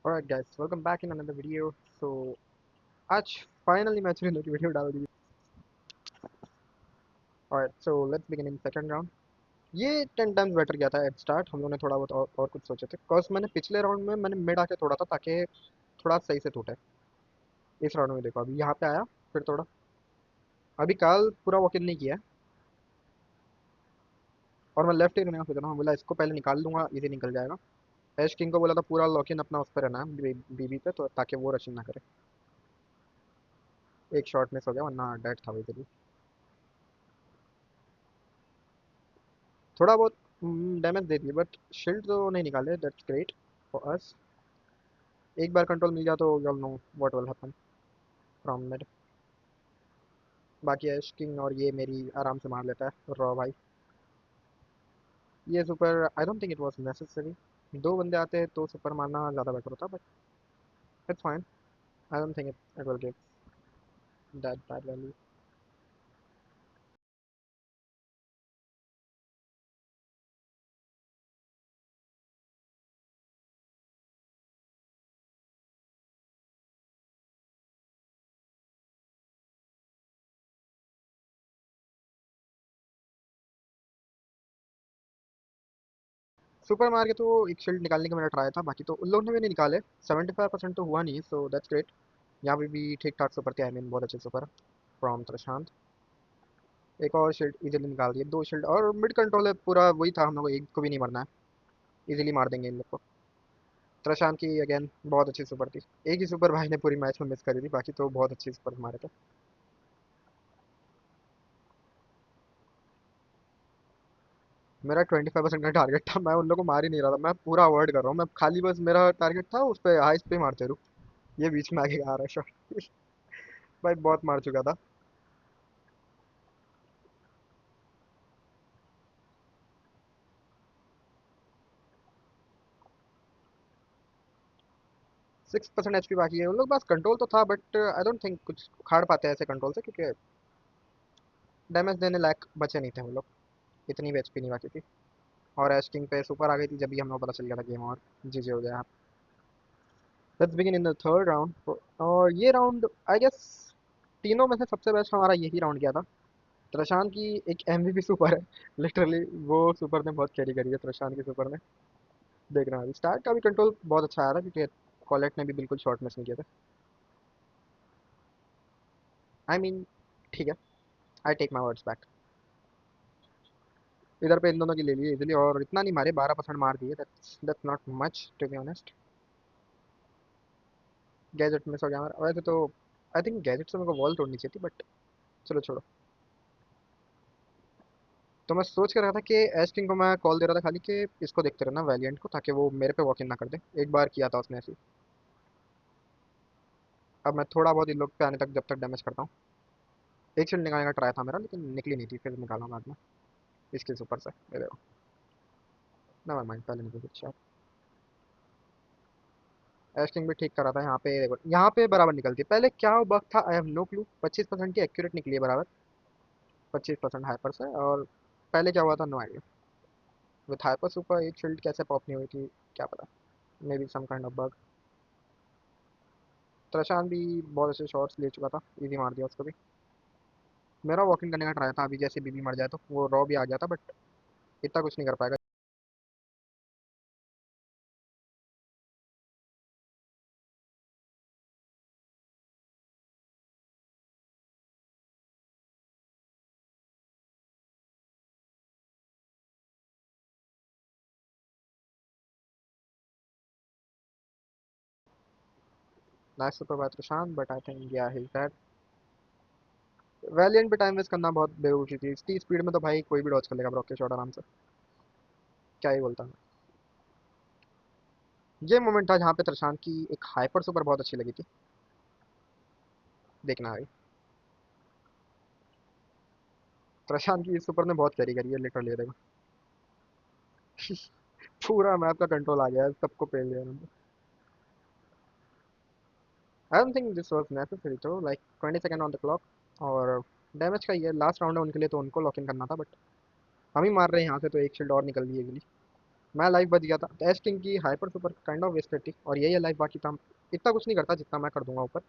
Alright guys, welcome back in another video. So आज finally match winner की video डाल दी। Alright, so let's begin in second round. ये 10 times better गया था eight start. हम लोगों ने थोड़ा बहुत और कुछ सोचे थे बिकॉज मैंने पिछले राउंड में मैंने मिड आके तोड़ा था ताकि थोड़ा सही से टूटे। इस राउंड में देखो अभी यहाँ पे आया फिर तोड़ा। अभी काल पूरा वॉक इन नहीं किया है, और मैं लेफ्ट ही रहने का सोच रहा हूँ। बोला इसको पहले निकाल लूंगा, इजी निकल जाएगा। एश किंग को बोला था पूरा लॉक इन अपना उस पर रहना है बीबी पे, तो ताकि वो रशिंग ना करे। एक शॉट मिस हो गया वरना डेड था वही। थोड़ा बहुत डैमेज दे दिए बट शील्ड तो नहीं निकाले। That's great for us. एक बार कंट्रोल मिल गया तो you all know what will happen from mid. बाकी ऐश किंग और ये मेरी आराम से मार लेता है रॉ भाई। ये super I don't think it was necessary. दो बंदे आते हैं तो सुपर मारना ज़्यादा बेटर होता, but it's fine. I don't think it will give that bad value. Super मार के तो एक शील्ड निकालने का मेरा ट्राई था, बाकी तो उन लोगों ने भी नहीं निकाले। 75% तो हुआ नहीं, सो दैट्स ग्रेट। यहाँ पे भी ठीक ठाक सुपर थे, आई मीन बहुत अच्छे सुपर फ्रॉम प्रशांत। एक और शील्ड इजीली निकाल दिए, दो शील्ड और मिड कंट्रोल है पूरा वही था। हम लोग को एक को भी नहीं मरना है, इजीली मार देंगे इन लोग को। प्रशांत की अगेन बहुत अच्छी सुपर थी। एक ही सुपर भाई ने पूरी मैच में मिस करी थी, बाकी तो बहुत अच्छी सुपर मारे थे। मेरा 25% का टारगेट था, मैं उन लोगों को मार ही नहीं रहा था। मैं पूरा अवॉइड कर रहा हूँ, मैं खाली बस मेरा टारगेट था उस पर हाई पे मारते रुक। ये बीच में आगे आ रहा है शॉट। भाई बहुत मार चुका था। 6% एच पी बाकी है। उन लोग पास कंट्रोल तो था बट आई डोंट थिंक कुछ उखाड़ पाते हैं ऐसे कंट्रोल से, क्योंकि डैमेज देने लायक बचे नहीं थे वो लोग। इतनी भी एचपी नहीं बाकी थी। और एश किंग पे सुपर आ गई थी जब भी हम लोग पता चल गया था गेम और जीजे हो गया। Let's begin in the third round. और ये राउंड आई गेस तीनों में से सबसे बेस्ट हमारा यही राउंड गया था। प्रशांत की एक एमवीपी सुपर है लिटरली। वो सुपर ने बहुत कैरी करी है प्रशांत की सुपर ने। देखना अभी स्टार्ट का भी कंट्रोल बहुत अच्छा आया था, क्योंकि कॉलेट ने भी बिल्कुल शॉट मिस नहीं किया था। आई मीन ठीक है, I take my words back. इधर पे इन दोनों की ले लिए इजीली, और इतना नहीं मारे, 12% मार दिए। That's not much to be honest. Gadget miss हो गया हमारा वैसे तो। आई थिंक गैजेट से मेरे को वॉल तोड़नी चाहिए थी, बट चलो छोड़ो। तो मैं सोच कर रहा था कि एश किंग को मैं कॉल दे रहा था खाली कि इसको देखते रहना वैलियंट को, ताकि वो मेरे पे वॉक इन ना कर दे। एक बार किया था उसने ऐसे। अब मैं थोड़ा बहुत इन लोग पे आने तक जब तक डैमेज करता हूँ। एक शील्ड निकालने का ट्राई था मेरा, लेकिन निकली नहीं थी, फिर निकाला बाद में इसके ऊपर से। ये देखो, नेवर माइंड, पहले निकल गई शायद। एश किंग भी ठीक कर रहा था यहाँ पे। देखो यहाँ पे बराबर निकलती है, पहले क्या बग था आई हैव नो क्लू। 25% की एक्यूरेट निकली है बराबर, 25% हाइपर से। और पहले क्या हुआ था no idea. With hyper super एक शील्ड कैसे पॉप नहीं हुई थी क्या पता। Maybe some kind of bug. Prashant भी बहुत अच्छे शॉट्स ले चुका था, इजी मार दिया उसको भी। मेरा वॉकिंग करने का ट्राई था अभी, जैसे बीबी मर जाए तो वो रॉ भी आ गया था, बट इतना कुछ नहीं कर पाएगा। Nice super by Prashant, but I think yeah he that. Valiant पे टाइम वेस्ट करना बहुत बेवकूफ़ी थी। इसकी स्पीड में तो भाई कोई भी डॉच कर लेगा ब्रोक के शॉट आराम से। क्या ही बोलता मैं। ये मोमेंट था जहाँ पे प्रशांत की एक हाइपर सुपर बहुत अच्छी लगी थी। देखना भाई, प्रशांत की इस सुपर ने बहुत कैरी करी है लिटरली। देखो पूरा मैप का कंट्रोल आ गया है, सबको पेल लिया उन्होंने। I don't think this was necessary तो, like 20 second on the clock. और डैमेज का ये लास्ट राउंड है उनके लिए, तो उनको लॉक इन करना था, बट हम ही मार रहे हैं यहाँ से तो एक शील्ड और निकल ली है। मैं लाइफ बच गया था। ऐश किंग की hyper super kind of wasted थी, और यही है लाइफ। बाकी था इतना कुछ नहीं करता जितना मैं कर दूंगा ऊपर।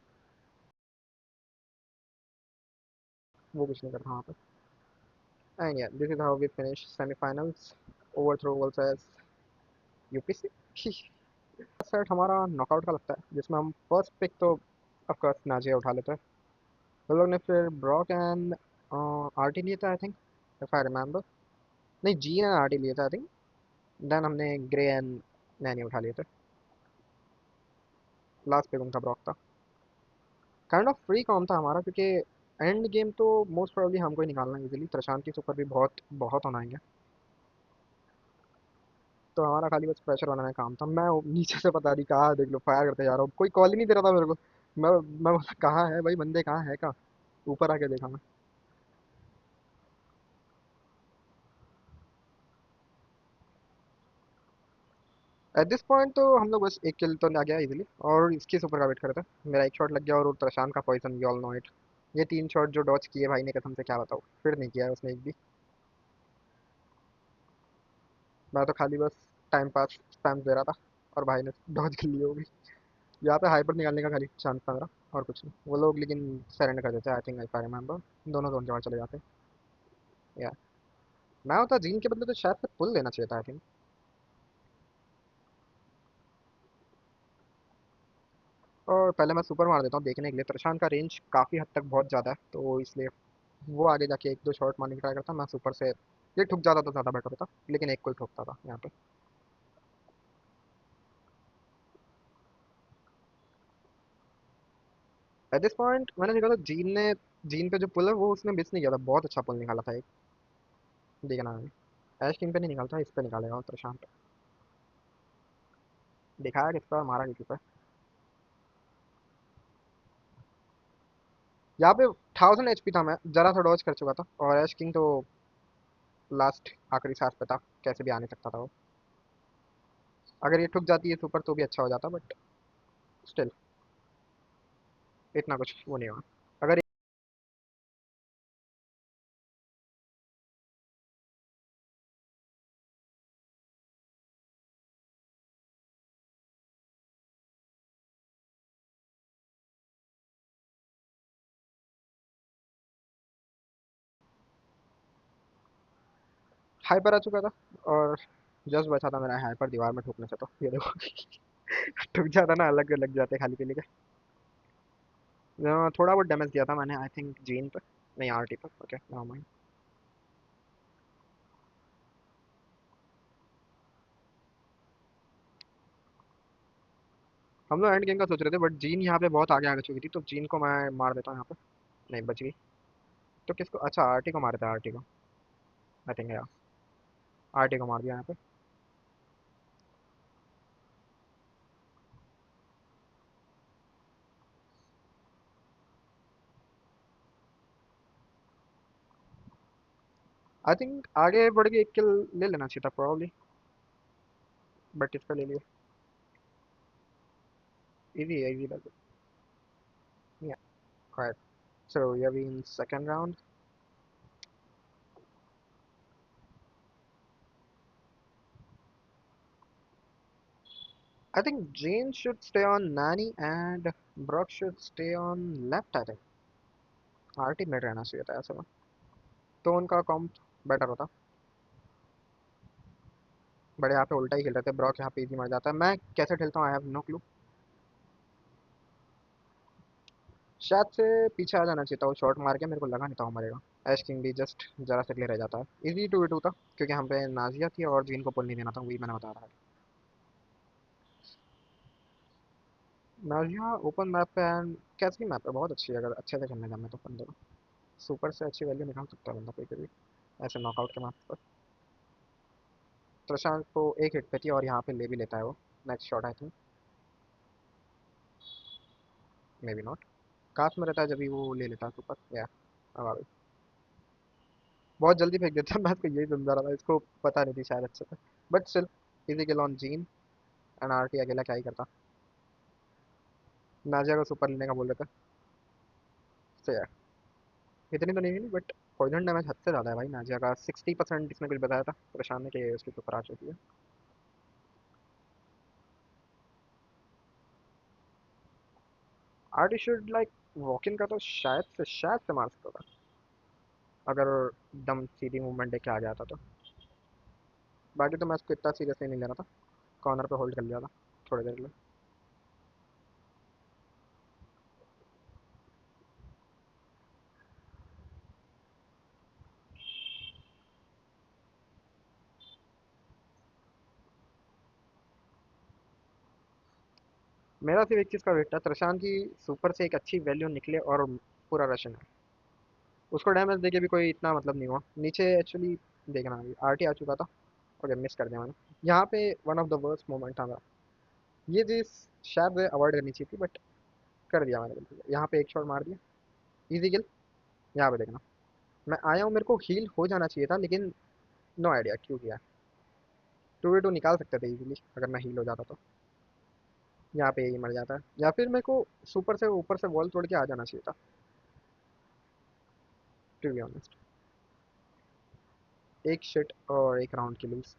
वो कुछ नहीं करता वहाँ पे। And yeah this is how we finish semifinals, overthrow versus UPC. Set हमारा नॉकआउट का लगता है, जिसमें हम फर्स्ट पिक तो ऑफकोर्स नाजिया उठा लेते हैं। हम लोग ने फिर ब्रॉक एंड आरटी लिए थे I think, if I remember. नहीं, जी एंड आरटी लिए थे आई थिंक। देन हमने ग्रे एंड नैनी उठा लिए थे। लास्ट पिक उनका ब्रॉक था। काइंड ऑफ फ्री कॉम था हमारा, क्योंकि एंड गेम तो मोस्ट प्रोबेबली हमको ही निकालना है इजीली। प्रशांत की सुपर भी बहुत बहुत होना है। तो हमारा खाली बस प्रेशर बनाने का काम था। मैं नीचे से पता नहीं कहाँ देख लो फायर करते जा रहा हूँ, कोई कॉल ही नहीं दे रहा था मेरे को। मैं बोला कहाँ है भाई, बंदे कहाँ है कहाँ। ऊपर आके देखा मैं। एट दिस पॉइंट तो हम लोग बस एक किल तो आ गया इजीली, और इसकी सुपर का वेट कर रहे थे। मेरा एक शॉट लग गया और प्रशांत का poison, we all know it. ये 3 शॉट जो डॉच किए भाई ने, कसम से क्या बताऊँ, फिर नहीं किया है उसने एक भी। मैं तो खाली बस टाइम पास स्पैम दे रहा था, और भाई ने डॉच कर ली होगी। यहाँ पे हाइपर निकालने का खाली चांस था मेरा, और कुछ नहीं। वो लोग लेकिन सरेंडर कर देते आई थिंक, आई रिमेम्बर। दोनों जोन के बाद चले जाते। या मैं होता जीन के बदले तो शायद से पुल लेना चाहिए था आई थिंक। और पहले मैं सुपर मार देता हूँ देखने के लिए। प्रशांत का रेंज काफ़ी हद तक बहुत ज़्यादा है, तो इसलिए वो आगे जाके एक दो शॉट मारने की ट्राई करता। मैं सुपर से ये ठुक जाता तो ज़्यादा बेटर होता, लेकिन एक को ही ठोकता था यहाँ पे। एट दिस पॉइंट मैंने देखा था जीन पे जो पुल है वो उसने मिस नहीं किया था। बहुत अच्छा पुल निकाला था एक। देखना है, ऐश किंग पे नहीं निकालता, इस पे निकालेगा प्रशांत। दिखाया किस पर, मारा किसी पे। यहाँ पे 1000 HP था, मैं जरा सा डॉज कर चुका था, और ऐश किंग तो लास्ट आखिरी सांस पे था। कैसे भी आने सकता था वो। अगर ये ठुक जाती है सुपर तो भी अच्छा हो जाता, बट स्टिल इतना कुछ वो नहीं हुआ। अगर हाइपर आ चुका था, और जस्ट बचा था मेरा हाइपर दीवार में ठोकने से। तो ये देखो ठुक जाता ना, अलग लग जाते खाली पीली के। थोड़ा बहुत डैमेज दिया था मैंने आई थिंक जीन पे, नहीं आरटी पे। Okay no mind. हम लोग एंड गेम का सोच रहे थे, बट जीन यहाँ पे बहुत आगे आ चुकी थी, तो जीन को मैं मार देता हूँ यहाँ पे। नहीं, बच गई। तो किसको, अच्छा आरटी को मार देता, आरटी को आई थिंक यार। आरटी को मार दिया यहाँ पे। आई थिंक आगे बढ़ के एक किल ले लेना चाहिए था प्रॉब्ली, बट इसका ले लिया। इजी है, इजी लग। या क्वाइट। सो ये भी in second round. I think Jane should stay on Nani and Brock should stay on left I think। RT mid रहना चाहिए था ऐसे में, तो उनका कॉम्प बेटर होता। बड़े यहाँ पे उल्टा ही खेल रहे थे। ब्रॉक यहाँ पे इजी मर जाता है। मैं कैसे खेलता हूँ आई हैव नो क्लू। शायद से पीछे आ जाना चाहिए था, वो शॉट मार के मेरे को लगा नहीं था वो मरेगा। ऐश किंग भी जस्ट जरा से क्लियर रह जाता है। इजी 2v2 था, क्योंकि हम पे नाजिया थी और जिनको पुल नहीं देना था, वही मैंने बता रहा है। नाजिया ओपन मैप पे एंड कैसी मैप है, बहुत अच्छी है। अगर अच्छे से खेलने जाए तो बंदे को सुपर से अच्छी वैल्यू निकाल सकता है बंदा कोई भी ऐसे नॉकआउट के मैप पर। प्रशांत को एक हिट पे थी, और यहाँ पे ले भी लेता है वो next shot I think. May be not. काश में रहता है जब भी वो ले लेता है सुपर। या अब आ गई। बहुत जल्दी फेंक देता है। मैं इसको यही समझा रहा था, इसको पता नहीं थी शायद अच्छे से। But still easy kill on gene. And RT अकेला क्या ही करता। नाजिया को सुपर लेने का बोल रहे थे। तो यार इतनी तो नहीं मिली, बट पॉइजन डैमेज हद से ज़्यादा है भाई नाजिया का। 60% इसने कुछ बताया था प्रशांत ने कि उसकी सुपर आ चुकी है। RT should like walk in का तो शायद से मार सकता था अगर एकदम सीधी मूवमेंट देके आ गया था तो। बाकी तो मैं उसको इतना सीरियसली नहीं ले रहा था। कॉर्नर पे होल्ड कर लिया था थोड़ी देर के लिए। मेरा सिर्फ एक चीज़ का वेट था, त्रिशान की सुपर से एक अच्छी वैल्यू निकले और पूरा रशन है। उसको डैमेज देके भी कोई इतना मतलब नहीं हुआ नीचे एक्चुअली। देखना अभी आरटी आ चुका था। ओके मिस कर दिया मैंने। यहाँ पे one of the worst moment था मेरा। ये चीज़ शायद अवॉइड करनी चाहिए थी बट कर दिया मैंने गलती से। यहाँ पे एक शॉट मार दिया। इजी किल। यहाँ पे देखना मैं आया हूँ, मेरे को हील हो जाना चाहिए था लेकिन नो आइडिया क्यों किया। 2v2 निकाल सकते थे इजीली अगर मैं हील हो जाता तो। यहाँ पे यही मर जाता है या फिर मेरे को सुपर से ऊपर से वॉल तोड़ के आ जाना चाहिए था टू बी ऑनेस्ट। एक शिट और एक राउंड की लूज।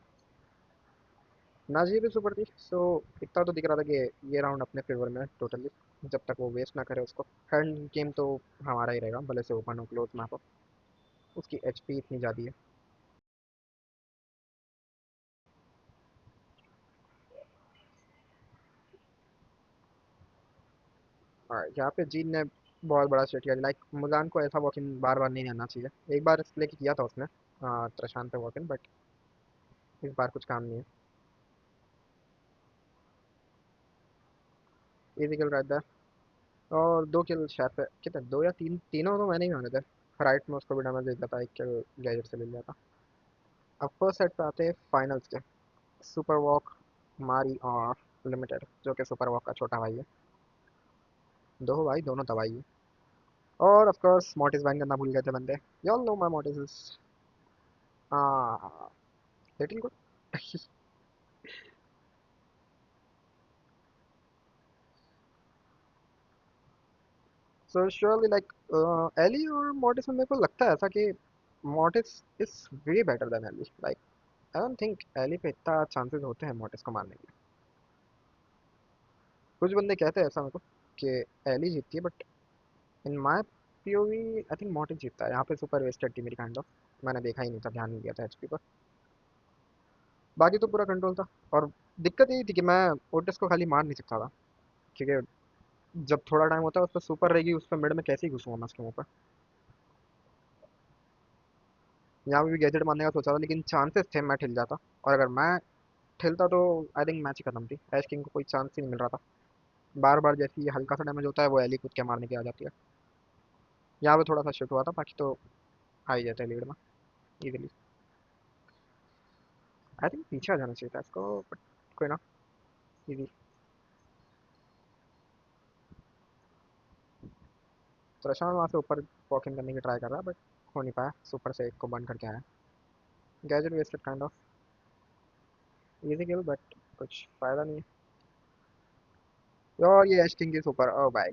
नाजी भी सुपर थी सो इतना तो दिख रहा था कि ये राउंड अपने फेवर में है टोटली। जब तक वो वेस्ट ना करे उसको। हैंड गेम तो हमारा ही रहेगा भले से ओपन हो क्लोज मैप हो। उसकी एचपी इतनी ज़्यादा है। और यहाँ पे जीन ने बहुत बड़ा सेट किया लाइक मुजान को ऐसा वॉकिंग बार बार नहीं आना चाहिए। एक बार इसलिए किया था उसने प्रशांत पे वॉकिंग बट इस बार कुछ काम नहीं है। इजी किल रहता है। और दो किल शायद से कितने दो या तीन तीनों तो मैंने ही मांगे थे। राइट में उसको भी डैमेज दे दिया था एक किल गैजेट से ले लिया था। अब फर्स्ट सेट पे आते हैं फाइनल्स के। सुपर वॉक मारी और लिमिटेड जो कि सुपर वॉक का छोटा भाई है। दो भाई दोनों तबाही है। और ऑफ कोर्स मोटिस बैन करना भूल गए थे बंदे। You all know my motis is little good. So surely like Ellie और मोटिस में मेरे को लगता है ऐसा कि motis is way better than Ellie like. I don't think Ellie पे इतना चांसेस होते हैं मोटिस को मारने के। कुछ बंदे कहते हैं ऐसा मेरे को कि एली जीतती है but in my POV I think mortise जीतता है। यहाँ पे सुपर वेस्टेड थी मेरी काइंड ऑफ। मैंने देखा ही नहीं था ध्यान नहीं दिया था एचपी पर। बाकी तो पूरा कंट्रोल था। और दिक्कत यही थी कि मैं ओटिस को खाली मार नहीं सकता था क्योंकि जब थोड़ा टाइम होता है उस पर सुपर रहेगी उस पर मिड में कैसे ही घुसूंगा मैं उसके मुंह पर। यहाँ पे भी गैजेट मारने का सोचा था लेकिन चांसेस थे मैं ठिल जाता। और अगर मैं ठिलता तो आई थिंक मैच ही खत्म थी। ऐश किंग को कोई चांस ही नहीं मिल रहा था। बार बार जैसे ये हल्का सा डैमेज होता है वो एली कूद के मारने की आ जाती है। यहाँ पे थोड़ा सा शूट हुआ था बाकी तो आ ही जाता है लीड में इजीली। आई थिंक पीछे आ जाना चाहिए था इसको बट कोई ना इजी। प्रशांत वहाँ से ऊपर वॉकिंग करने की ट्राई कर रहा है बट हो नहीं पाया। सुपर से एक को बंद करके आया। Gadget wasted kind of. Easy kill but कुछ फायदा नहीं है। और ये एश किंग की सुपर ओ भाई।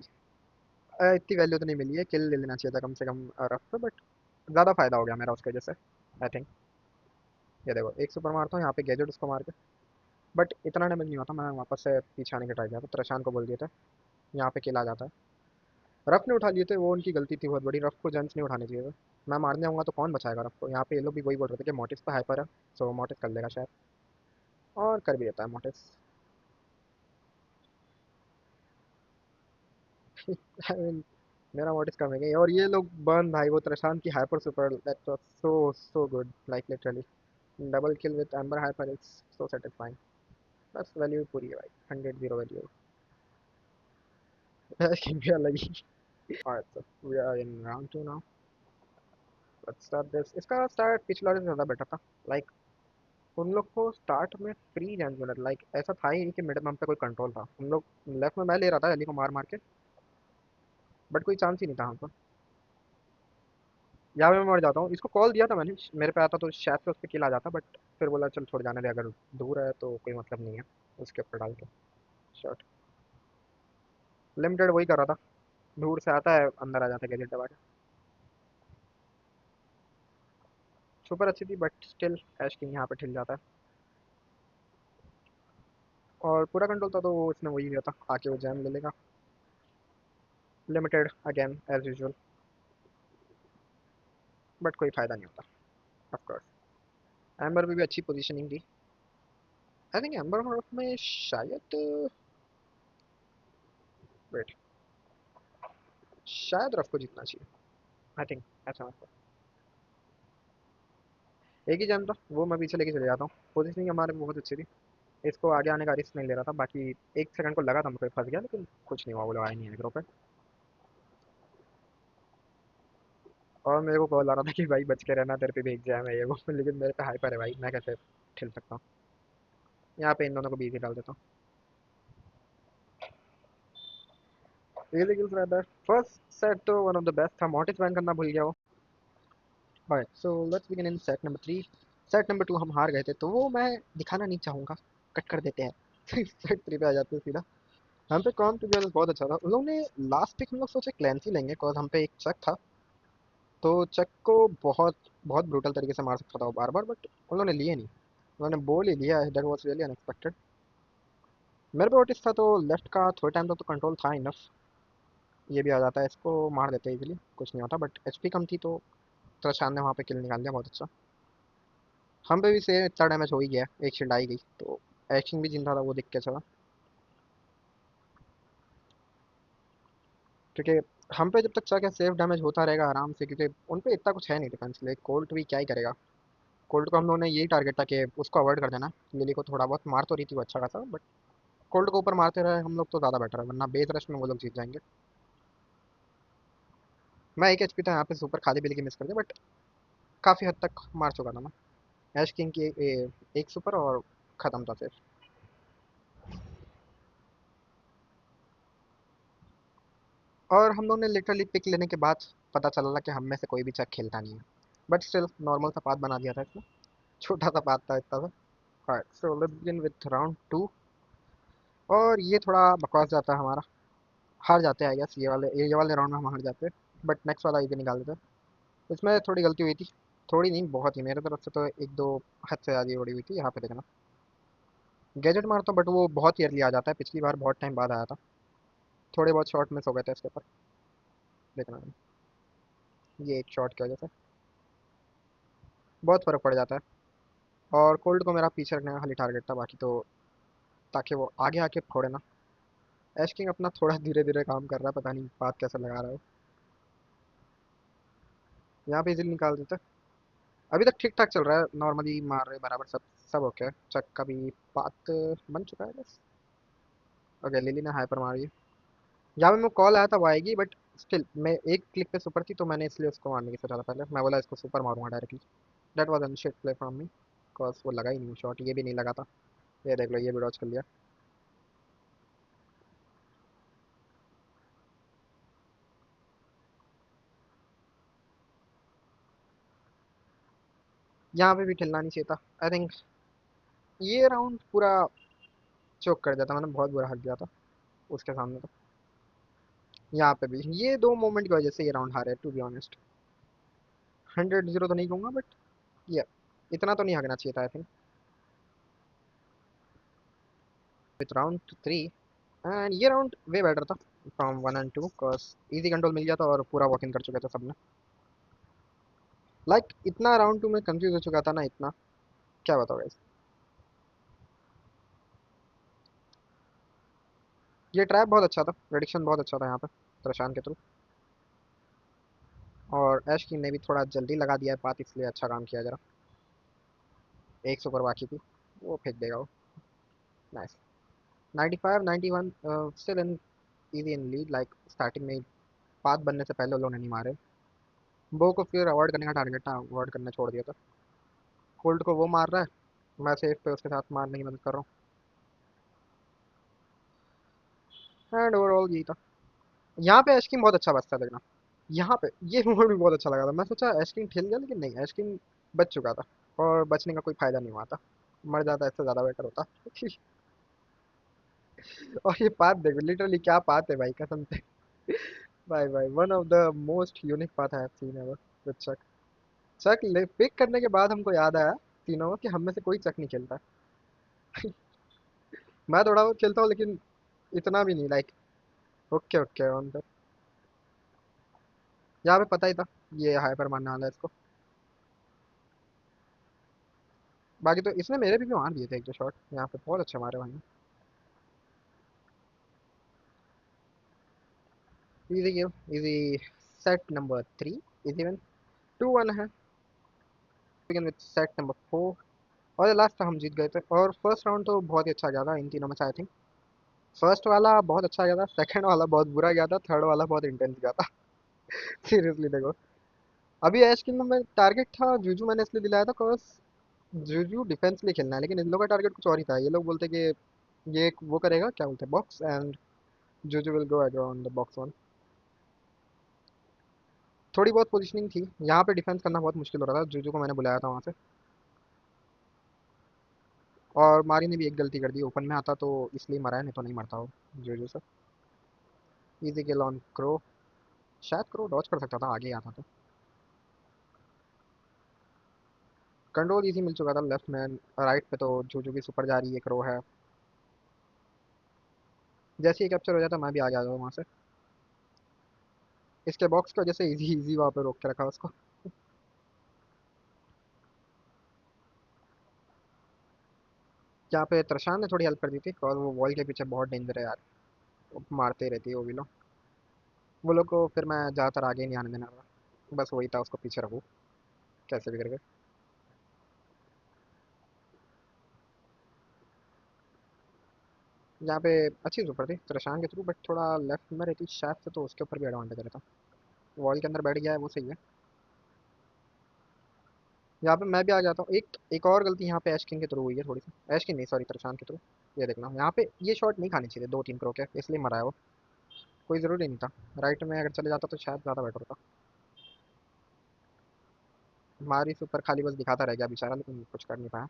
इतनी वैल्यू तो नहीं मिली है। किल ले लेना चाहिए था कम से कम रफ पे बट ज़्यादा फायदा हो गया मेरा उसके वजह से आई थिंक। ये देखो एक सुपर मारता हूँ यहाँ पे गैजेट उसको मार के बट इतना डैमेज नहीं होता। मैं वापस से पीछे आने के ट्राई किया था। प्रशांत को बोल दिया था यहाँ पे किल आ जाता है। रफ ने उठा लिए थे वो उनकी गलती थी बहुत बड़ी। रफ को जंस नहीं उठाने चाहिए थे। मैं मारने आऊँगा तो कौन बचाएगा रफ को। यहाँ पे ये लोग भी वही बोल रहे थे कि मोटिस पे हाइपर है सो मोटिस कर लेगा शायद। और कर भी देता है मोटिस। I mean, मेरा मोटिस कम है गई और ये लोग बर्न भाई वो प्रशांत की hyper super that was so good like literally. Double kill with amber hyper is so satisfying. बस वैल्यू पूरी है भाई 100 वैल्यू। कैन भी अलग ही। Alright, so we are in round 2 now. Let's start this. इसका स्टार्ट पिछला वाले से ज़्यादा बेटर था। लाइक उन लोग को स्टार्ट में फ्री रेंज मिला। लाइक ऐसा था ही नहीं कि मिड में हम पे कोई कंट्रोल था। हम लोग लेफ्ट में मैं ले रहा था अली को मार मार के बट कोई चांस ही नहीं था हमको। यहाँ पे मैं मर जाता हूँ। इसको कॉल दिया था मैंने मेरे पे आता तो शायद से उस पर किल आ जाता बट फिर बोला चल छोड़ जाने दे अगर दूर है तो कोई मतलब नहीं है उसके ऊपर डाल के शॉट। लिमिटेड वही कर रहा था। दूर से आता है अंदर आ जाता है गैजेट दबा के। सुपर अच्छी थी बट स्टिल ऐश किंग यहाँ पे ठिल जाता है। और पूरा कंट्रोल था तो वो इसने वही लिया था आके वो जैम ले लेगा। Limited again as usual, but कोई फायदा नहीं होता ऑफ कोर्स। एम्बर में भी अच्छी पोजीशनिंग थी। आई थिंक एम्बर में शायद, वेट, शायद रफ को जीतना चाहिए। आई थिंक ऐसा मतलब एक ही जन था वो, मैं पीछे लेके चले जाता हूँ। पोजीशनिंग हमारे में बहुत अच्छी थी। इसको आगे आने का रिस्क नहीं ले रहा था, बाकी एक सेकंड को लगा था मुझे फंस गया, लेकिन कुछ नहीं हुआ, वो लगाया नहीं है ग्रुप पे। और मेरे को कॉल आ रहा था कि भाई बच के रहना, तेरे पे भी एग्जाम है ये वो लेकिन मेरे पे हाइपर है भाई, मैं कैसे खेल सकता हूँ। यहाँ पे इन दोनों को बीजी डाल देता हूँ। इजी किल्स रहता है। फर्स्ट सेट तो वन ऑफ द बेस्ट था, मॉर्टिस बैन करना भूल गया वो। Alright, so let's begin in set number 3। Set number 2 हम हार गए थे, तो वो मैं दिखाना नहीं चाहूँगा, कट कर देते हैं। सेट 3 पे आ जाते हैं सीधा। हम पे कॉम टू बी ऑनेस्ट बहुत अच्छा था। उन लोगों ने लास्ट पिक हम लोग सोचे क्लैंसी लेंगे, बिकॉज हम पे एक चक था, तो चक को बहुत बहुत ब्रूटल तरीके से मार सकता था वो बार बार, बट उन लोगों ने लिए नहीं। उन्होंने बोल ही लिया, दैट वाज रियली अनएक्सपेक्टेड। मेरे पे ओटिस था तो लेफ्ट का थोड़े टाइम तक तो कंट्रोल था इनफ। ये भी आ जाता है, इसको मार देते हैं इजीली, कुछ नहीं होता, बट एचपी कम थी तो त्रशान ने वहाँ पे किल निकाल दिया, बहुत अच्छा। हम पे भी से इतना डैमेज हो ही गया, एक शील्ड आई गई तो एक्शन भी जिंदा था, वो दिख के चला। क्योंकि हम पे जब तक चाहे सेफ डैमेज होता रहेगा आराम से, क्योंकि उन पे इतना कुछ है नहीं डिफेंस के लिए। कोल्ट भी क्या ही करेगा। कोल्ट को हम लोगों ने यही टारगेट था कि उसको अवॉइड कर देना। लिली को थोड़ा बहुत मार तो रही थी वो अच्छा खासा, बट कोल्ट को ऊपर मारते रहे हम लोग तो ज़्यादा बेटर है, वरना बेस रश में वो लोग जीत जाएंगे। मैं एक एचपी था यहाँ पे, सुपर खाली बिली की मिस कर दिया, बट काफ़ी हद तक मार चुका था मैं। ऐश किंग की एक सुपर और ख़त्म था फिर। और हम लोग ने लिटरली पिक लेने के बाद पता चला कि हम में से कोई भी चक खेलता नहीं है, बट स्टिल नॉर्मल सा पाथ बना दिया था इसमें। छोटा सा पाथ था इतना सा। Alright, so let's begin with round 2। और ये थोड़ा बकवास जाता है हमारा, हार जाते हैं आई गेस। ये वाले राउंड में हम हार जाते हैं, बट नेक्स्ट वाला इजी निकाल देते हैं। इसमें थोड़ी गलती हुई थी, थोड़ी नहीं बहुत ही, मेरे तरफ से तो एक दो हद से ज़्यादा उड़ी हुई थी। यहाँ पे देखना, गैजेट मारता हूँ बट वो बहुत ईयरली आ जाता है, पिछली बार बहुत टाइम बाद आया था। थोड़े बहुत शॉट मिस हो गए थे इसके ऊपर, देखना, ये एक शॉट की वजह से बहुत फ़र्क पड़ जाता है। और कोल्ड को मेरा पीछे रखने का खाली टारगेट था, बाकी तो ताकि वो आगे आके फोड़े ना। ऐश किंग अपना थोड़ा धीरे धीरे काम कर रहा है, पता नहीं बात कैसे लगा रहा है। यहाँ पे इजीली निकाल देते। अभी तक ठीक ठाक चल रहा है, नॉर्मली मार रहे बराबर, सब सब ओके है। चक का भी बात बन चुका है बस। ओके, लिली ने हाइपर मारी है। यहाँ पे मैं कॉल आया था वो आएगी, बट स्टिल मैं एक क्लिक पे सुपर थी, तो मैंने इसलिए उसको मारने की सोचा था पहले। मैं बोला इसको सुपर मारूंगा directly. That was an shit play from me, because वो लगा ही नहीं शॉट, ये भी नहीं लगा था। ये देख लो, ये भी डॉज कर लिया। यहाँ पे भी ठिलना नहीं चाहिए था आई थिंक। ये राउंड पूरा चोक कर दिया था मैंने, बहुत बुरा हक दिया था उसके सामने तो। यहाँ पे भी ये दो मोमेंट की वजह से ये राउंड हारे, टू बी ऑनेस्ट। 100-0 तो नहीं कहूँगा, बट ये इतना तो नहीं हकना चाहिए था I think. With round 3, and ये राउंड वे बेटर था from 1 and 2, because easy control मिल गया था और पूरा वॉक इन कर चुके थे सबने। लाइक इतना राउंड 2 में कंफ्यूज हो चुका था ना इतना, क्या बताओ guys। ये ट्रैप बहुत अच्छा था, प्रेडिक्शन बहुत अच्छा था यहाँ पे परेशान के थ्रू। और ऐश किंग ने भी थोड़ा जल्दी लगा दिया है बात, इसलिए अच्छा काम किया जरा। एक सुपर बाकी थी, वो फेंक देगा वो। Nice. 95 91, still in easy in lead, like starting में बात बनने से पहले वो लोगों ने नहीं मारे। बो को फिर अवॉइड करने का टारगेट था, अवॉइड करना छोड़ दिया था। कोल्ड को वो मार रहा है, मैं सेफ पे उसके साथ मारने की मदद कर रहा हूँ, एंड ओवरऑल यही था। यहाँ पे एशकिंग बहुत अच्छा बचता है देखना। यहाँ पे ये मोमेंट भी बहुत अच्छा लगा था, मैं सोचा एशकिंग ठेल गया, लेकिन नहीं, एशकिंग बच चुका था। और बचने का कोई फायदा नहीं हुआ था, मर जाता इससे ज़्यादा बेटर होता। और ये पाथ देखो, लिटरली क्या पाथ है भाई, कसम से। भाई भाई, one of the most unique path I have seen ever with Chuck. Chuck ले पिक करने के बाद हमको याद आया तीनों को कि हम में से कोई चक नहीं खेलता। मैं थोड़ा बहुत खेलता हूँ, लेकिन इतना भी नहीं, like okay okay on the. यहाँ पे पता ही था ये हाइपर मारने वाला है इसको। बाकी तो इसने मेरे भी मार दिए थे एक दो शॉट यहाँ पे, बहुत अच्छे मारे भाई। Easy game, easy. Set number 3, easy one, 2-1 है। Begin with set number 4। और लास्ट हम जीत गए थे, और फर्स्ट राउंड तो बहुत ही अच्छा गया था इन तीनों में से आई थिंक। फर्स्ट वाला बहुत अच्छा गया था, सेकंड वाला बहुत बुरा गया था, थर्ड वाला बहुत इंटेंस गया था। सीरियसली देखो, अभी ऐश किंग में टारगेट था जूजू, मैंने इसलिए दिलाया था बिकॉज जूजू डिफेंस लिए खेलना है, लेकिन इन लोगों का टारगेट कुछ और ही था। ये लोग बोलते कि ये वो करेगा, क्या बोलते हैं, box, and Juju will go around the box one. थोड़ी बहुत पोजीशनिंग थी यहाँ पे, डिफेंस करना बहुत मुश्किल हो रहा था, जूजू को मैंने बुलाया था वहाँ से। और मारी ने भी एक गलती कर दी, ओपन में आता तो इसलिए मरा है, नहीं तो नहीं मरता वो जूजू से। Easy kill on crow. शायद क्रो डॉज कर सकता था, आगे ही आता तो। कंट्रोल इजी मिल चुका था लेफ्ट में। राइट पे तो जूजू की सुपर जा रही है, क्रो है। जैसे ही कैप्चर हो जाता मैं भी आ गया था वहाँ से। इसके बॉक्स की वजह से इजी इजी वहाँ पे रोक के रखा उसको। यहाँ पे त्रशान ने थोड़ी हेल्प कर दी थी, और वो वॉल के पीछे बहुत डेंजर है यार, वो मारते ही रहती है वो भी लोग। वो लोग को फिर मैं ज़्यादातर आगे ही नहीं आने देना था, बस वही था, उसको पीछे रखूँ कैसे भी करके। यहाँ पे अच्छी सुपर थी त्रशान के थ्रू, बट थोड़ा लेफ्ट में रहती शायद से तो उसके ऊपर भी एडवांटेज रहता। वॉल के अंदर बैठ गया है वो, सही है। यहाँ पे मैं भी आ जाता हूँ। एक एक और गलती यहाँ पे ऐश किंग के थ्रू हुई है थोड़ी सी, ऐश किंग नहीं सॉरी त्रशान के थ्रू। ये देखना, यहाँ पे ये शॉट नहीं खानी चाहिए 2-3 करो के, इसलिए मरा है वो। कोई ज़रूरी नहीं था, राइट में अगर चले जाता तो शायद ज़्यादा बेटर होता। हमारी सुपर खाली बस दिखाता रह गया बेचारा, लेकिन कुछ कर नहीं पाया।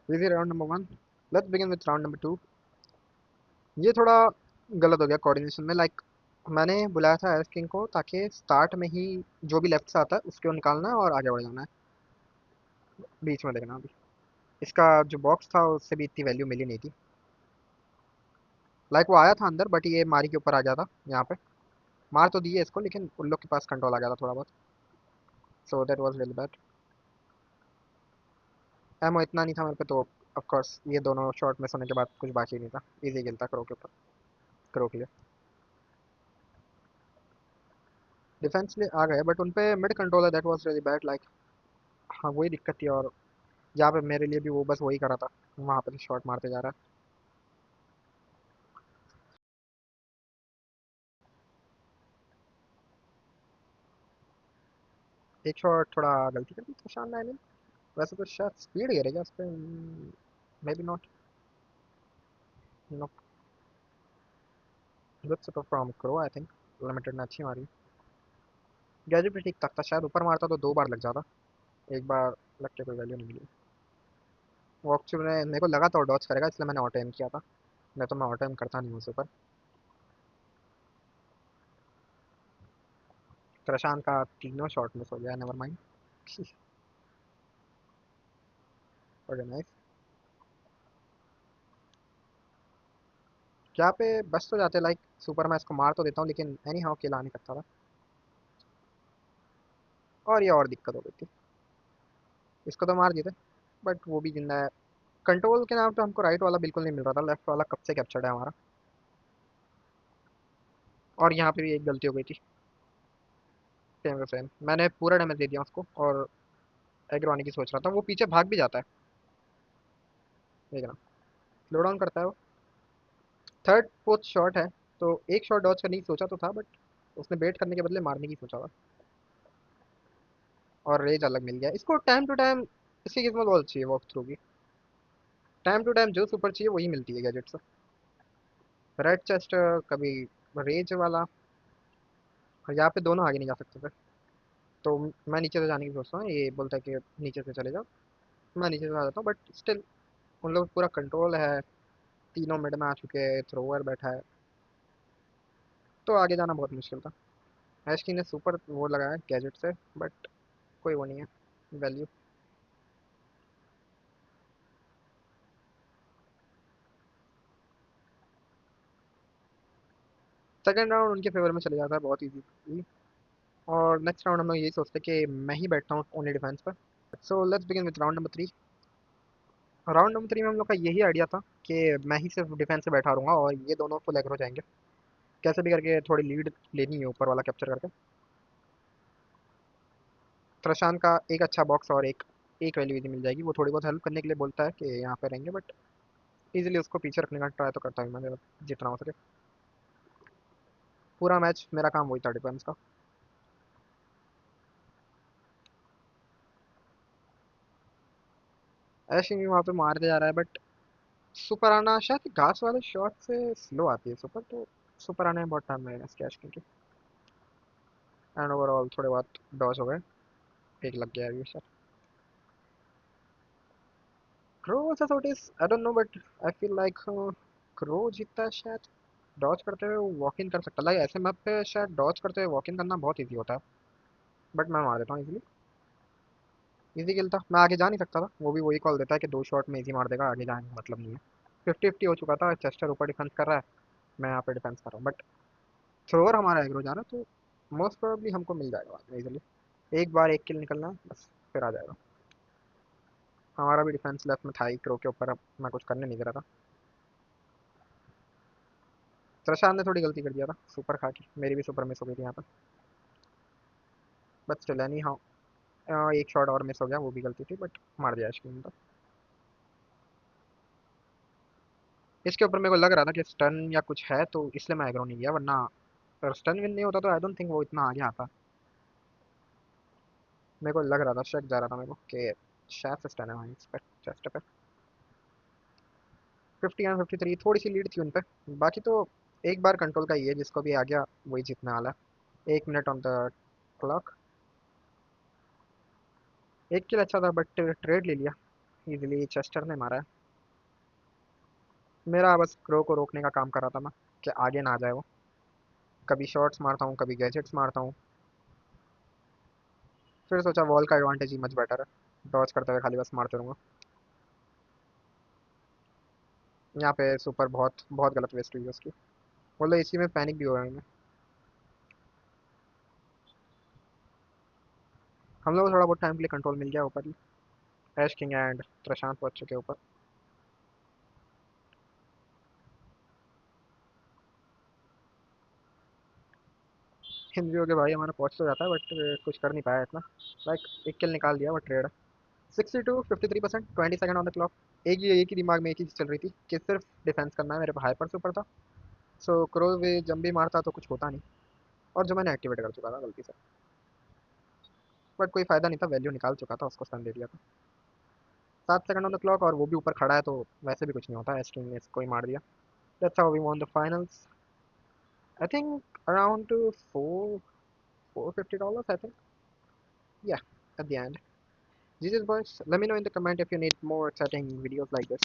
Easy round number 1, let's begin with round number 2। ये थोड़ा गलत हो गया कोऑर्डिनेशन में, लाइक मैंने बुलाया था एस किंग को ताकि स्टार्ट में ही जो भी लेफ्ट से आता है उसको निकालना है और आगे बढ़ जाना है। बीच में देखना अभी, इसका जो बॉक्स था उससे भी इतनी वैल्यू मिली नहीं थी। लाइक वो आया था अंदर, बट ये मारी के ऊपर आ गया था यहाँ पे। मार तो दिए इसको, लेकिन उन लोग के पास कंट्रोल आ गया था थोड़ा बहुत। So that was really bad. MO इतना नहीं था मेरे पे, तो ऑफ कोर्स ये दोनों शॉट मिस होने के बाद कुछ बाकी नहीं था। इजी खेलता करो के ऊपर, करो के लिए। डिफेंस लिए आ गए, बट उन पे मिड कंट्रोल है, that was really bad like. हाँ वही दिक्कत थी, और यहाँ पे मेरे लिए भी वो बस वही करा था, वहाँ पे शॉट मारते जा रहा है। एक शॉट थोड़ा गलती कर दी था शानदार ने। वैसे तो शायद स्पीड गिरेगा उस पर, maybe not. No, good set from crow I think. Limited ने अच्छी मारी। गैजेट भी ठीक ठाक था, शायद ऊपर मारता तो 2 बार लग जाता, एक बार लग के कोई वैल्यू नहीं मिली। वॉक थ्रू ने मेरे को लगा था डॉच करेगा, इसलिए मैंने ऑटो एम किया था, मैं तो मैं ऑटो एम करता नहीं हूँ उस ऊपर। प्रशांत का तीनों शॉट मिस हो गया, नेवर माइंड। Okay nice. क्या पे बच तो जाते, लाइक सुपर मैं इसको मार तो देता हूँ, लेकिन एनी हाउ किल आ नहीं सकता था। और ये और दिक्कत हो गई थी। इसको तो मार दिए थे, बट वो भी जिंदा है। कंट्रोल के नाम पे हमको राइट वाला बिल्कुल नहीं मिल रहा था, लेफ्ट वाला कब से कैप्चर्ड है हमारा। और यहाँ पे भी एक गलती हो गई थी, सेम सेम, मैंने पूरा डैमेज दे दिया उसको, और एग्रो की सोच रहा था, वो पीछे भाग भी जाता है। देखना, स्लो डाउन करता है वो। थर्ड फोर्थ शॉट है, तो एक शॉट डॉच करने की सोचा तो था, बट उसने बेट करने के बदले मारने की सोचा था। और रेज अलग मिल गया इसको टाइम टू टाइम। इसकी किस्मत बहुत अच्छी है वॉक थ्रू की, टाइम टू टाइम जो सुपर चाहिए वही मिलती है गैजेट से। रेड चेस्ट कभी रेज वाला। और यहाँ पे दोनों आगे नहीं जा सकते थे, तो मैं नीचे से जाने की सोचता हूँ, ये बोलता है कि नीचे से चले जाओ। मैं नीचे से आ जाता हूँ, बट स्टिल उन लोग पूरा कंट्रोल है। तीनों मिड में आ चुके हैं, थ्रोवर बैठा है, तो आगे जाना बहुत मुश्किल था। एशकी ने सुपर वो लगाया गैजेट से, बट कोई वो नहीं है वैल्यू। सेकेंड राउंड उनके फेवर में चले जाता है बहुत ईजी। और नेक्स्ट राउंड हम लोग यही सोचते हैं कि मैं ही बैठता हूँ ओनली डिफेंस पर। So let's begin with round number 3। Round number 3 में हम लोग का यही आइडिया था कि मैं ही सिर्फ डिफेंस से बैठा रहूँगा और ये दोनों फुल एग्रो जाएंगे। कैसे भी करके थोड़ी लीड लेनी है ऊपर वाला कैप्चर करके। प्रशांत का एक अच्छा बॉक्स और एक वैल्यू इजी मिल जाएगी। वो थोड़ी बहुत हेल्प करने के लिए बोलता है कि यहाँ पे रहेंगे, बट इजीली उसको पीछे रखने का ट्राई तो करता हूँ मैं जितना हो सके। पूरा मैच मेरा काम वही था डिफेंस का। ऐसे ही वहाँ पे मारते जा रहा है, बट सुपर आना शायद घास वाले शॉट से स्लो आती है सुपर, तो सुपर आने में बहुत टाइम लगेगा इसके ऐश के। एंड ओवरऑल थोड़े बहुत डॉज हो गए। एक लग गया अभी sir. Crow versus Otis I don't know, but I feel like crow जीतता है शायद। डॉज करते हुए वॉक इन कर सकता है, लाइक ऐसे मैप पे शायद डॉज करते हुए वॉक इन करना बहुत इजी होता है, बट मैं मार देता हूँ इजीली। इजी किल था, मैं आगे जा नहीं सकता था। वो भी वही कॉल देता है कि 2 शॉट में इजी मार देगा, आगे जाने का मतलब नहीं है। 50-50 हो चुका था। चेस्टर ऊपर डिफेंस कर रहा है, मैं यहाँ पे डिफेंस कर रहा हूँ, बट थ्रोअर हमारा एग्रो जा रहा है, तो मोस्ट प्रोबेबली हमको मिल जाएगा बाद में इजीली। एक बार एक किल निकलना है बस, फिर आ जाएगा। हमारा भी डिफेंस लेफ्ट में था ही क्रो के ऊपर, अब मैं कुछ करने नहीं दे रहा था। प्रशांत ने थोड़ी गलती कर दिया था सुपर खा के, मेरी भी सुपर मिस हो गई थी यहाँ पर। बट स्टिल एनी हाउ एक शॉट और मिस हो गया, वो भी गलती थी, बट मार दिया इसकी तो। इसके ऊपर मेरे को लग रहा था कि स्टन या कुछ है, तो इसलिए मैं एग्रो नहीं गया, वरना अगर स्टन विन नहीं होता तो आई डोंट थिंक वो इतना आगे आता। मेरे को लग रहा था, शक जा रहा था मेरे को कि शायद से स्टन है वहीं इस पर चेस्ट पे। 50 एंड 53 थोड़ी सी लीड थी उन पर। बाकी तो एक बार कंट्रोल का ही है, जिसको भी आ गया वही जीतने वाला है। 1 मिनट ऑन द क्लॉक। एक किल अच्छा था, बट ट्रेड ले लिया इजीली, चेस्टर ने मारा है। मेरा बस क्रो को रोकने का काम कर रहा था मैं, कि आगे ना आ जाए वो। कभी शॉट्स मारता हूँ, कभी गैजेट्स मारता हूँ। फिर सोचा वॉल का एडवांटेज ही मच बेटर है, डॉज करते हुए खाली बस मारते रहूँगा। यहाँ पे सुपर बहुत बहुत गलत वेस्ट हुई है उसकी। बोलो इसी में पैनिक भी हो रहा है। हम लोग को थोड़ा बहुत टाइम के लिए कंट्रोल मिल गया ऊपर ही। ऐश किंग एंड प्रशांत पहुंच चुके ऊपर। हिंदी हो के भाई हमारा पहुंच तो जाता है, बट कुछ कर नहीं पाया इतना। लाइक एक किल निकाल दिया, but red. 62 53%, 20 second on the clock. एक ही दिमाग में एक ही चीज़ चल रही थी कि सिर्फ डिफेंस करना है। मेरे पे हाइपर सुपर था, सो क्रो वे जब भी मारता तो कुछ होता नहीं। और जो मैंने एक्टिवेट कर चुका था गलती से, बट कोई फायदा नहीं था, वैल्यू निकाल चुका था, उसको स्टन दे दिया था। 7 सेकंड ऑन द क्लॉक, और वो भी ऊपर खड़ा है, तो वैसे भी कुछ नहीं होता। एस्टिंग ने इसको ही मार दिया। That's how we won the finals. I think around $450 I think. Yeah, at the end. Jesus boys, let me know in the comment if you need more exciting videos like this.